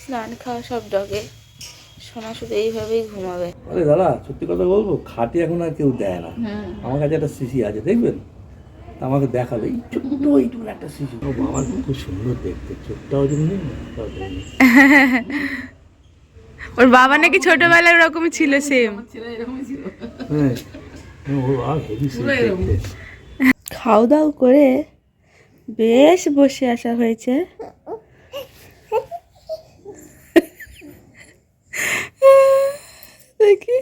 স্নান খাওয়া সব ডগে। সোনা শুধু এইভাবেই ঘুমাবে। আরে দাদা, সত্যি কথা বলবো, খাটে এখন আর কেউ দেয় না। আমার কাছে একটা শিশি আছে, দেখবেন? তা আমাকে দেখালো, এই ছোট্ট এইটুকু একটা শিশি। ও বাবা, খুব সুন্দর দেখতে, চোখটাও যেমনি মাথাটাও তেমনি। ওর বাবা নাকি ছোটবেলায় ওরকমই ছিল, সেম। হ্যাঁ, ও আর হেভি সুন্দর দেখতে। খাওয়া দাওয়া করে বেশ বসে আসা হয়েছে। দেখি,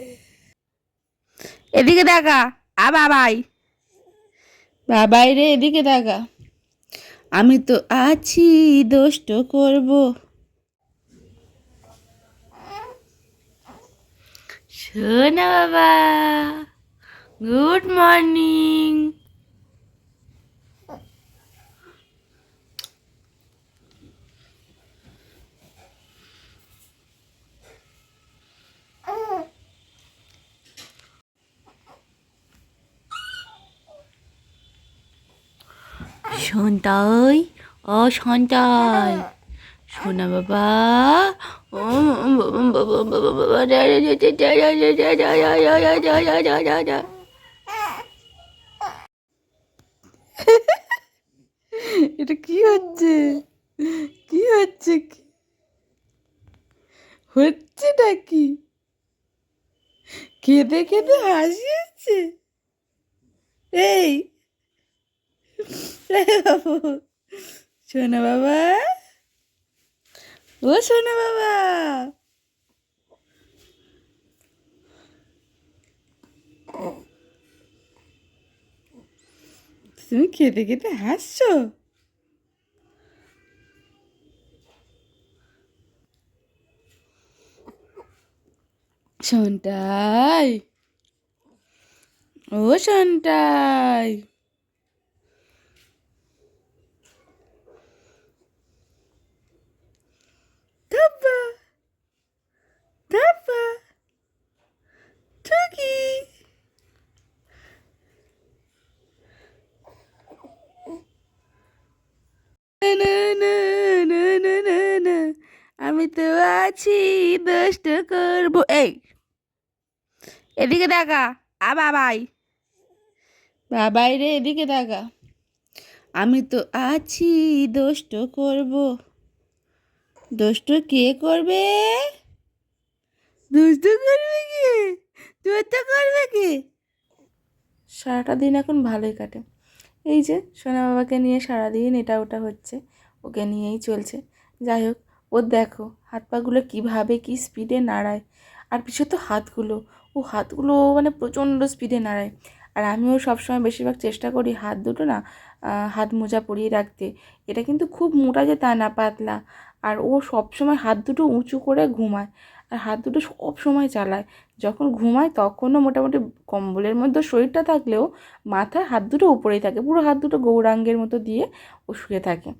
এদিকে দেখা। বাবাই, বাবাই রে, এদিকে দেখা। আমি তো আছি, দুষ্ট করব। শোনা বাবা, গুড মর্নিং। সন্তাই, ও সন্তাই, সোনা বাবা। ও এটা কি হচ্ছে? কি হচ্ছে? কি হচ্ছে নাকি? কেঁদে কেঁদে হাসি হচ্ছে। এই, বাবু, সোনা বাবা, ও সোনা বাবা। তুমি কেঁদে কেঁদে হাসছো? সন্তাই, ও সন্তাই। ধাপ্পা, ধাপ্পা, টুকি। না না না না না না না, আমি তো আছি, দুষ্ট করবো। এই, এদিকে দেখা। বাবাই, বাবাই রে, এদিকে দেখা। আমি তো আছি, দুষ্ট করব। দুষ্ট কে করবে? দুষ্ট করবে কে? দুষ্ট করবে কে? সারাটা দিন এখন ভালোই কাটে। এই যে সোনা বাবাকে নিয়ে সারাদিন এটা ওটা হচ্ছে, ওকে নিয়েই চলছে। যাই হোক, ও দেখো হাত পাগুলো কীভাবে কি স্পিডে নাড়ায়। আর বিশেষত হাতগুলো, ও হাতগুলো মানে প্রচণ্ড স্পিডে নাড়ায়। আর আমিও সবসময় বেশিরভাগ চেষ্টা করি হাত দুটো না, হাত মোজা পরিয়ে রাখতে। এটা কিন্তু খুব মোটা যে তা না, পাতলা। আর ও সবসময় হাত দুটো উঁচু করে ঘুমায়, আর হাত দুটো সব সময় চালায়। যখন ঘুমায় তখনও মোটামুটি কম্বলের মধ্যে শরীরটা থাকলেও মাথায় হাত দুটো উপরেই থাকে, পুরো হাত দুটো গৌরাঙ্গের মতো দিয়ে ও শুয়ে থাকে।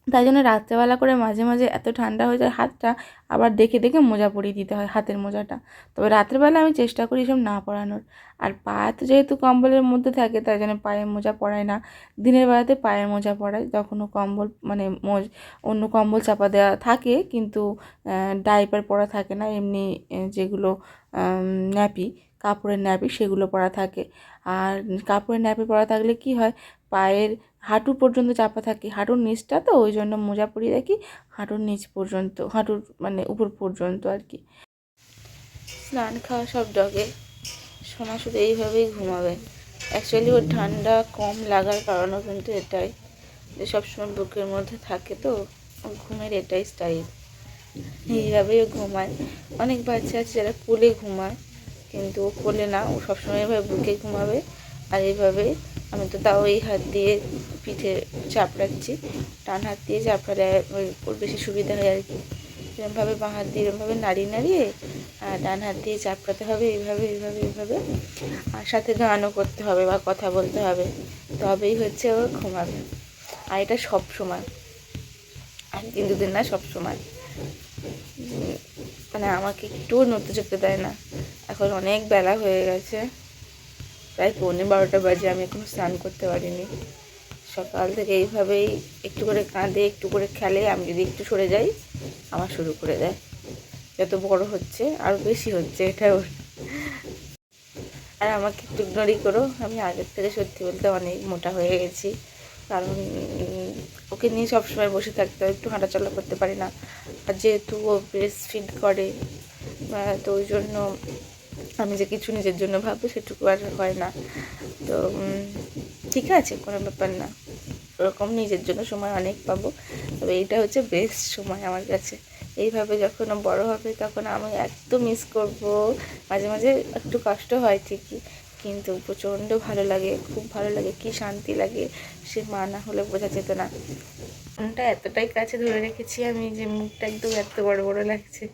তাই জন্য রাত্রেবেলা করে মাঝে মাঝে এত ঠান্ডা হয়ে যায় হাতটা, আবার দেখে দেখে মোজা পরিয়ে দিতে হয়, হাতের মোজাটা। তবে রাত্রেবেলা আমি চেষ্টা করি এসব না পরানোর। আর পা তো যেহেতু কম্বলের মধ্যে থাকে, তাই জন্য পায়ে মোজা পরাই না। দিনের বেলাতে পায়ের মোজা পরাই, তখনও কম্বল মানে অন্য কম্বল চাপা দেওয়া থাকে, কিন্তু ডাইপার পরা থাকে না। এমনি যেগুলো ন্যাপি, কাপড়ের ন্যাপি, সেগুলো পরা থাকে। আর কাপড়ের ন্যাপি পরা থাকলে কি হয়, পায়ের হাঁটু পর্যন্ত চাপা থাকে, হাঁটুর নিচটা তো, ওই জন্য মোজা পরিয়ে রাখি হাঁটুর নিচ পর্যন্ত, হাঁটুর মানে উপর পর্যন্ত আর কি। স্নান খাওয়া সব ডগে। সোনা শুধু এইভাবেই ঘুমাবে। অ্যাকচুয়ালি ওর ঠান্ডা কম লাগার কারণও কিন্তু এটাই, যে সবসময় বুকের মধ্যে থাকে তো, ওর ঘুমের এটাই স্টাইল। এইভাবেই ও ঘুমায়। অনেক বাচ্চা আছে যারা কোলে ঘুমায়, কিন্তু ও কোলে না, ও সবসময় এভাবে বুকে ঘুমাবে। আর এইভাবে আমি তো তাও এই হাত দিয়ে পিঠে চাপড়াচ্ছি, ডান হাত দিয়ে চাপড়ালে ওর বেশি সুবিধা হয় আর কি। এরকমভাবে বাঁ হাত দিয়ে এরকমভাবে নাড়িয়ে নাড়িয়ে, আর ডান হাত দিয়ে চাপড়াতে হবে, এইভাবে এইভাবে এইভাবে। আর সাথে গানও করতে হবে বা কথা বলতে হবে, তবেই হচ্ছে ও ঘুমাবে। আর এটা সব সময়, একদিন দুদিন না, সব সময়। মানে আমাকে একটুও নড়তে চড়তে দেয় না। এখন অনেক বেলা হয়ে গেছে, প্রায় 11:45 বাজে, আমি এখনো স্নান করতে পারিনি। সকাল থেকে এইভাবেই একটু করে কাঁদে, একটু করে খেলে, আমি যদি একটু সরে যাই আমার শুরু করে দেয়। যত বড় হচ্ছে আরও বেশি হচ্ছে এটা ওর। আর আমাকে একটু ইগনোরই করো, আমি আগের থেকে সত্যি বলতে অনেক মোটা হয়ে গেছি। কারণ ওকে নিয়ে সবসময় বসে থাকতে হয়, একটু হাঁটাচলা করতে পারি না। আর যেহেতু ও ব্রেস্ট ফিড করে, তো ওই জন্য আমি যে কিছু নিজের জন্য ভাববো সেটুকু আর হয় না। তো ঠিক আছে, কোনো ব্যাপার না, ওরকম নিজের জন্য সময় অনেক পাবো। তবে এইটা হচ্ছে বেস্ট সময় আমার কাছে। এইভাবে যখন ও বড় হবে তখন আমি এত মিস করব। মাঝে মাঝে একটু কষ্ট হয় ঠিকই, কিন্তু প্রচণ্ড ভালো লাগে, খুব ভালো লাগে, কি শান্তি লাগে, সে মা না হলে বোঝা যেত না। ফোনটা এতটাই কাছে ধরে রেখেছি আমি যে মুখটা একদম এত বড় বড় লাগছে।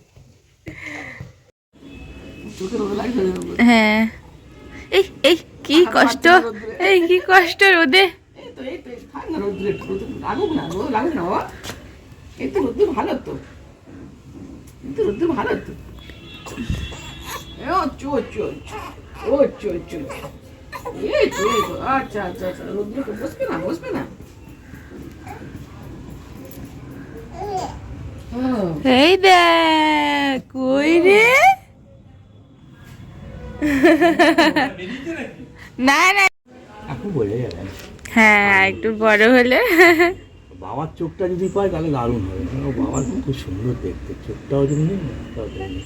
হ্যাঁ, এই এই কি কষ্ট, এই কি কষ্ট রোদে। আচ্ছা আচ্ছা আচ্ছা, রোদ্রে বসবে না, বসবে না। এই দেখ কই রে। না না, এখন বোঝা যাবে। হ্যাঁ একটু বড় হলে। বাবার চোখটা যদি পায় তাহলে দারুণ হবে। ও বাবার খুব সুন্দর দেখতে, চোখটাও যদি নেই না, তাও তেমনি।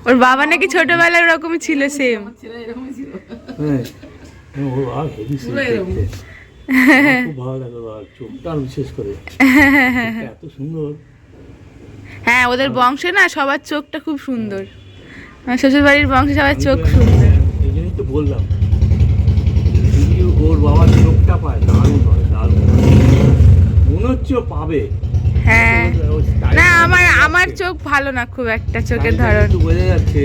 ওর বাবা নাকি ছোটবেলায় ওরকমই ছিল, সেম। আমার ছেলে এরকমই ছিল। হ্যাঁ, ও বাবা হেভি সুন্দর দেখতে। আমার খুব ভালো লাগে বাবার চোখটা, আর বিশেষ করে চোখটা এত সুন্দর। হ্যাঁ, ওদের বংশে না সবার চোখটা খুব সুন্দর। আমার শ্বশুর বাড়ির বংশে সবার চোখ সুন্দর। এই জন্যই তো বললাম, যদি ওর বাবার চোখটা পায় দারুণ হবে, দারুণ। মনে হচ্ছে ও পাবে। হ্যাঁ, না আমার চোখ ভালো না খুব একটা, চোখের ধরন একটু বোঝা যাচ্ছে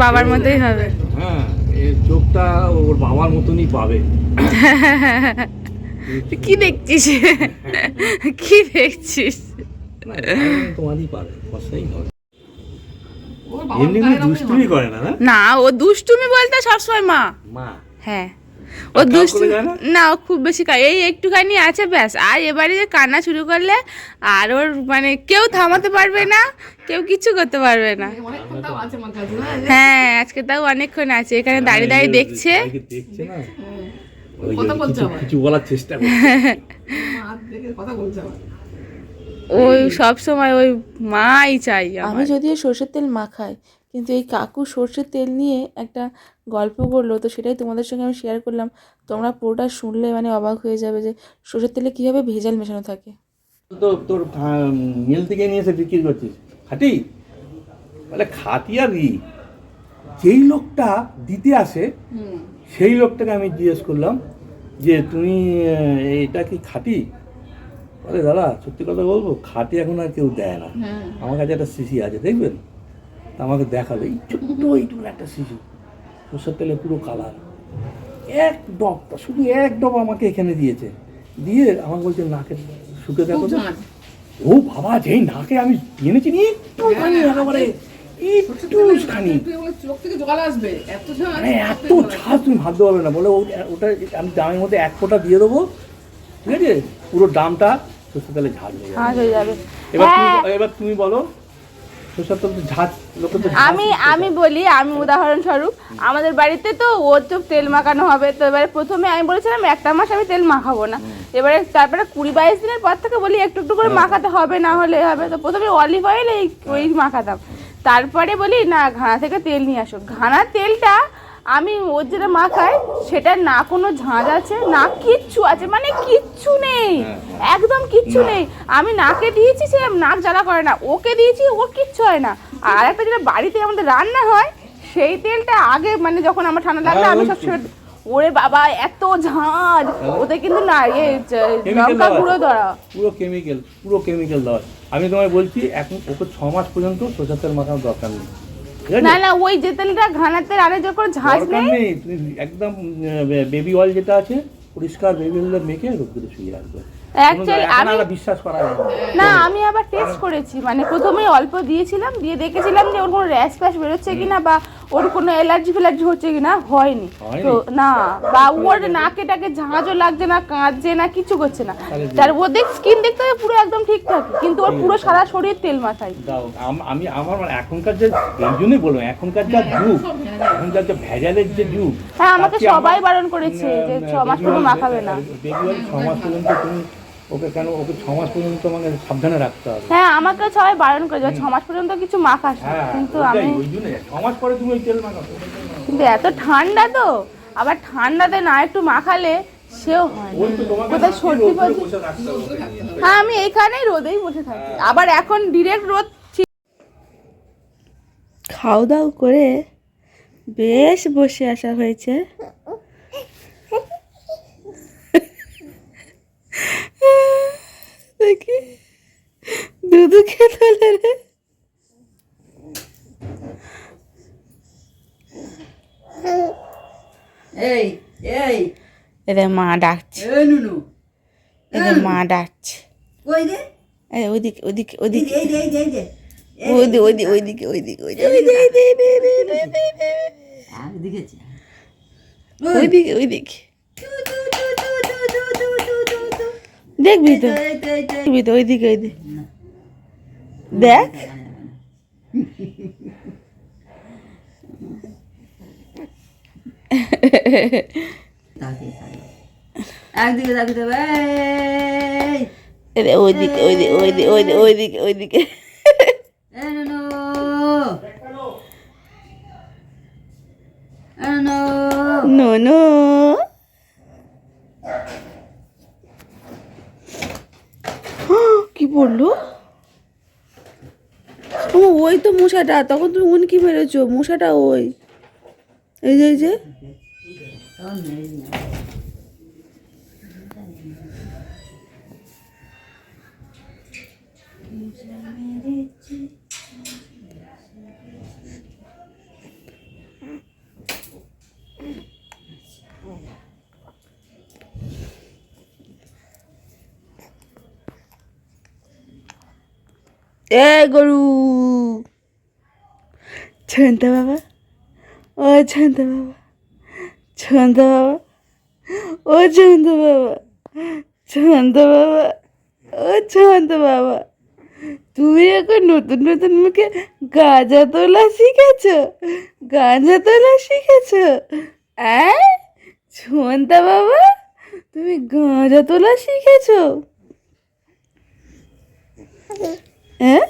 বাবার মতোই হবে। হ্যাঁ, এই চোখটা ওর বাবার মতনই পাবে। কি দেখছিস, কি দেখছিস? না, তোমারই পাবে, কষাই হবে। ওর বাবা এমনি গায়ের রঙের দুষ্টুমি করে না, না না, ও দুষ্টুমি বলতে সবসময় মা। মা। হ্যাঁ, ও আর কাউ দুষ্টু করে যায় না? না, ও খুব বেশি এই একটুখানি আছে ব্যাস। আর এবারে যে কান্না শুরু করলে আর ওর মানে কেউ থামাতে পারবে না, কেউ কিছু করতে পারবে না। অনেকক্ষণ তাও আছে আমার কাছে, না? হ্যাঁ, আজকে তাও অনেকক্ষণ আছে এখানে দাঁড়িয়ে দাঁড়িয়ে দেখছে। দেখছে না, হুম। ওই কথা জন্য বলছে কিছু আবার। কিছু বলার চেষ্টা করছে। মা হাত দেখে কথা বলছে আবার। ওই সব সময় ওই মাই চাই। আমি যদিও সর্ষের তেল মাখাই, কিন্তু এই কাকু সর্ষের তেল নিয়ে একটা গল্প করলো, তো সেটাই তোমাদের সঙ্গে আমি শেয়ার করলাম। তোমরা পুরোটা শুনলে মানে অবাক হয়ে যাবে যে সর্ষের তেলে কীভাবে ভেজাল মেশানো থাকে। তো তোর মিল থেকে নিয়ে এসে বিক্রি করছিস খাঁটি? বলে খাঁটি আর ই, যেই লোকটা দিতে আসে সেই লোকটাকে আমি জিজ্ঞেস করলাম যে তুমি এটা কি খাঁটি? বলে দাদা সত্যি কথা বলবো, খাঁটি এখন আর কেউ দেয় না। আমার কাছে একটা শিশি আছে, দেখবেন? তা আমাকে দেখালো, এই ছোট্ট এইটুকু একটা শিশি, সর্ষের তেলে পুরো কালার, এক ডব, শুধু এক ডব আমাকে এখানে দিয়েছে। দিয়ে আমাকে বলছে নাকে শুকে দেখো তো। ও বাবা, যেই নাকে আমি এনেছি একটুখানি, একেবারে একটুখানি, চোখ থেকে জল আসবে, এত ঝাঁজ। মানে এত ঝাঁজ তুমি ভাবতে পারবে না। বলে ওটা আমি দামের মধ্যে এক ফোঁটা দিয়ে দেবো, ঠিক আছে, পুরো দামটা সর্ষের তেলে ঝাঁজ হয়ে যাবে। এবার তুমি বলো, সর্ষের তেল ঝাঁজ, লোকে তো আমি বলি, আমি উদাহরণস্বরূপ আমাদের বাড়িতে তো ওর তো তেল মাখানো হবে। তো এবারে প্রথমে আমি বলেছিলাম একটা মাস আমি তেল মাখাবো না। এবারে তারপরে 20-22 দিনের পর থেকে বলি একটু একটু করে মাখাতে হবে, না হলে হবে। তো প্রথমে অলিভ অয়েল ওই মাখাতাম, তারপরে বলি না ঘানা থেকে তেল নিয়ে আসো। ঘানা তেলটা আমি ওর যেটা মাখাই সেটা না কোনো ঝাঁজ আছে না কিচ্ছু আছে, মানে কিচ্ছু নেই, একদম কিচ্ছু নেই। আমি নাকে দিয়েছি, সে নাক জ্বালা করে না, ওকে দিয়েছি, ওর কিচ্ছু হয় না। আর একটা যেটা বাড়িতে আমাদের রান্না হয় সেই তেলটা আগে মানে যখন আমার ঠান্ডা লাগলে আমি সবসময়, ওরে বাবা এত ঝাঁজ ওতে, কিন্তু না লঙ্কা গুঁড়ো দেওয়া, পুরো কেমিক্যাল দেওয়া। আমি তোমায় বলছি এখন ওকে 6 মাস পর্যন্ত সরষের তেল মাখানোর দরকার নেই। না না, ওই যে তেলটা ঘানা তেল আরে যখন ঝাঁজ নেই, তুমি একদম বেবি অয়েল যেটা আছে, পরিষ্কার বেবি অয়েল মেখে রোদ্দুরে শুয়ে রাখবে। অ্যাকচুয়ালি আমি বিশ্বাস করা যায় না। না, আমি আবার টেস্ট করেছি, মানে প্রথমেই অল্প দিয়েছিলাম, দিয়ে দেখেছিলাম যে ওর কোনো র্যাশ ফ্যাশ বেরোচ্ছে কিনা বা ওর কোনো অ্যালার্জি ফ্যালার্জি হচ্ছে কিনা, হয়নি তো না, বা ওর নাকে টাকে ঝাঁঝও লাগছে না, কাঁদছে না, কিছু করছে না। তার ওদের স্কিন দেখতে হবে পুরো একদম ঠিকঠাক, কিন্তু ওর পুরো সারা শরীর তেল মাথায়। দাও, আমি আমার মানে এখনকার যে, এই জন্যই বলবো এখনকার যা যুগ, এখনকার যে ভেজালের যে যুগ। হ্যাঁ, আমাকে সবাই বারণ করেছে যে 6 মাস পর্যন্ত মাখাবে না। দেখবে 6 মাস পর্যন্ত তুমি ওকে 6 মাস পর্যন্ত তোমাকে সাবধানে রাখতে হবে। হ্যাঁ, আমাকে সবাই বারণ করেছে 6 মাস পর্যন্ত কিছু মাখাস না, হ্যাঁ, কিন্তু ওটাই, আমি ওই জন্য 6 মাস পরে তুমি ওই তেল মাখাবে। কিন্তু এত ঠান্ডা তো, আবার ঠান্ডাতে না একটু মাখালে সেও হয় না। ওই তো তোমাকে কোথায় সর্দি রোদে ফর্দি? বসে রাখতে হবে। হ্যাঁ, আমি এইখানেই রোদেই বসে থাকি, আবার এখন ডিরেক্ট রোদ। খাওয়া দাওয়া করে বেশ বসে আসা হয়েছে। দেখি দুধু খেতে হলে রে। এই এই এদের মা ডাকছে, এই নুনু এদের মা ডাকছে। কই রে এই ওইদিকে ওইদিকে ওইদিকে এই দে এই দে এই দে ওইদিকে ওইদিকে ওইদিকে ওইদিকে আমি দেখেছি ওইদিকে ওইদিকে দেখবি তো, দেখবি তো ওইদিকে ওইদিকে দেখ। একদিকে তাকিয়ে দেবে এদের ওইদিকে ওইদিকে ওইদিকে ওইদিকে ওইদিকে ওইদিকে এই নুনু নুনু নো নো কি বললো? ও ওই তো মশাটা, তখন তুমি উনকি মেরেছো, মশাটা ওই, এই যে এই যে এ গরু ছন্তা বাবা, ও ছন্তা বাবা, ছন্তা বাবা, ও ছন্তা বাবা, ছন্তা বাবা, ও ছন্তা বাবা, তুমি এখন নতুন নতুন মুখে গাঁজা তোলা শিখেছ, গাঁজা তোলা শিখেছ? ছন্তা বাবা, তুমি গাঁজা তোলা শিখেছ? হ্যাঁ